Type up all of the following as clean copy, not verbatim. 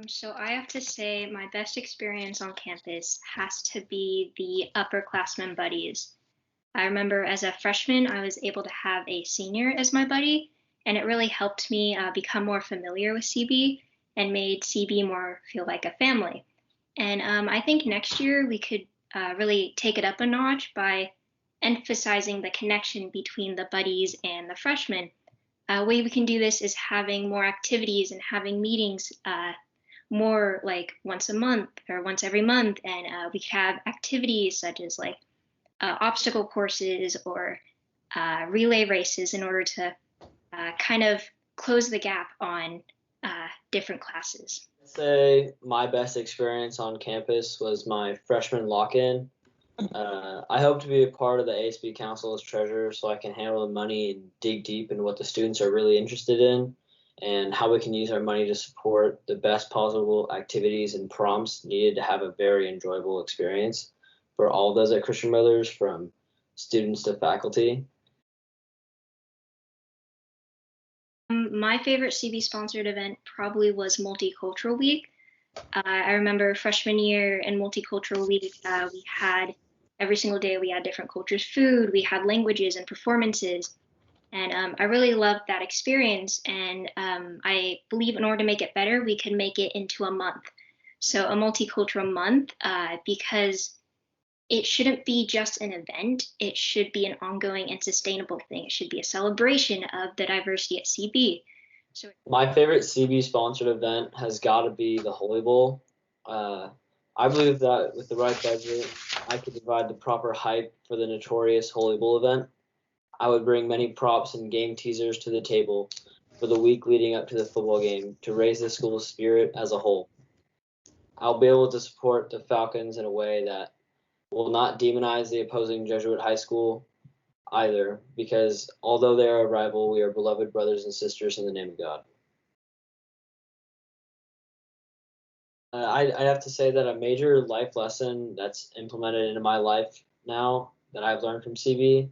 So I have to say my best experience on campus has to be the upperclassmen buddies. I remember as a freshman, I was able to have a senior as my buddy, and it really helped me become more familiar with CB and made CB more feel like a family. And I think next year we could really take it up a notch by emphasizing the connection between the buddies and the freshmen. A way we can do this is having more activities and having meetings more like once a month or once every month. And we could have activities such as like obstacle courses or relay races in order to kind of close the gap on different classes. Say my best experience on campus was my freshman lock-in. I hope to be a part of the ASB Council as treasurer so I can handle the money and dig deep into what the students are really interested in and how we can use our money to support the best possible activities and prompts needed to have a very enjoyable experience for all of those at Christian Brothers, from students to faculty. My favorite CB sponsored event probably was Multicultural Week. I remember freshman year in Multicultural Week, we had every single day we had different cultures, food, we had languages and performances. And I really loved that experience. And I believe in order to make it better, we could make it into a month. So a multicultural month, because it shouldn't be just an event. It should be an ongoing and sustainable thing. It should be a celebration of the diversity at CB. So My favorite CB sponsored event has got to be the Holy Bowl. Uh, I believe that with the right budget, I could provide the proper hype for the notorious Holy Bowl event. I would bring many props and game teasers to the table for the week leading up to the football game to raise the school's spirit as a whole. I'll be able to support the Falcons in a way that will not demonize the opposing Jesuit high school either, because although they are a rival, we are beloved brothers and sisters in the name of God. I'd have to say that a major life lesson that's implemented into my life now that I've learned from CB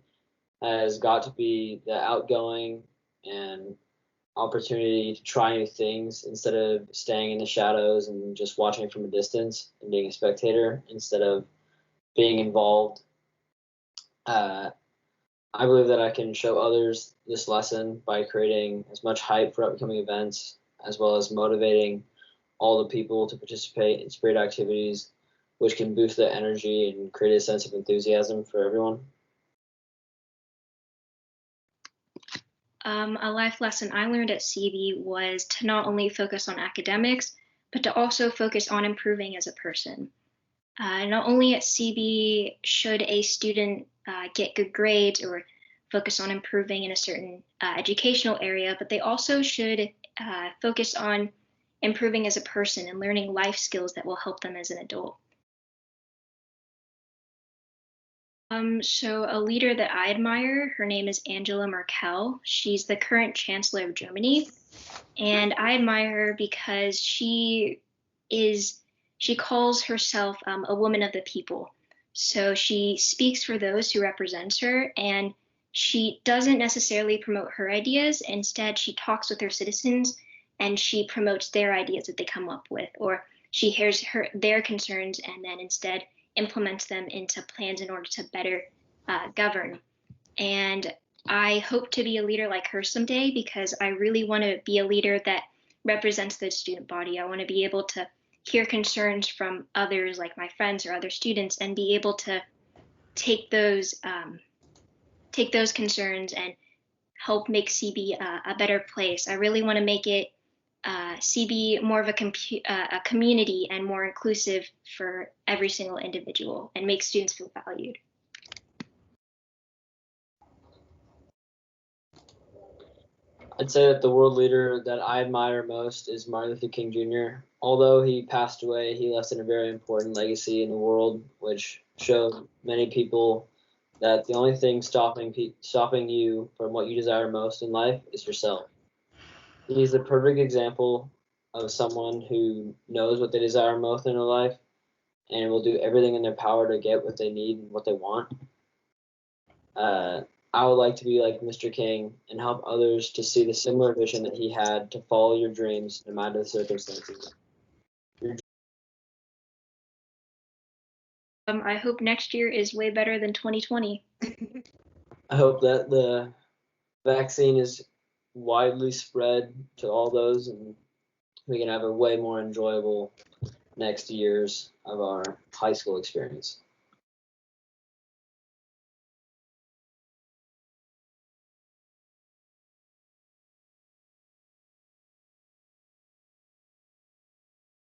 has got to be the outgoing and opportunity to try new things instead of staying in the shadows and just watching from a distance and being a spectator instead of being involved. Uh, I believe that I can show others this lesson by creating as much hype for upcoming events as well as motivating all the people to participate in spirit activities, which can boost their energy and create a sense of enthusiasm for everyone. a life lesson I learned at CB was to not only focus on academics, but to also focus on improving as a person. Not only at CB should a student get good grades or focus on improving in a certain educational area, but they also should focus on improving as a person and learning life skills that will help them as an adult. So a leader that I admire, her name is Angela Merkel. She's the current chancellor of Germany, and I admire her because is she calls herself a woman of the people. So she speaks for those who represents her, and she doesn't necessarily promote her ideas. Instead, she talks with her citizens and she promotes their ideas that they come up with, or she hears their concerns and then instead implements them into plans in order to better govern. And I hope to be a leader like her someday because I really want to be a leader that represents the student body. I want to be able to hear concerns from others, like my friends or other students, and be able to take those concerns and help make CB a better place. I really want to make it CB more of a community and more inclusive for every single individual and make students feel valued. I'd say that the world leader that I admire most is Martin Luther King Jr. Although he passed away, he left a very important legacy in the world, which showed many people that the only thing stopping you from what you desire most in life is yourself. He's the perfect example of someone who knows what they desire most in their life and will do everything in their power to get what they need and what they want. Uh, I would like to be like Mr. King and help others to see the similar vision that he had to follow your dreams no matter the circumstances. I hope next year is way better than 2020. I hope that the vaccine is widely spread to all those, and we can have a way more enjoyable next years of our high school experience.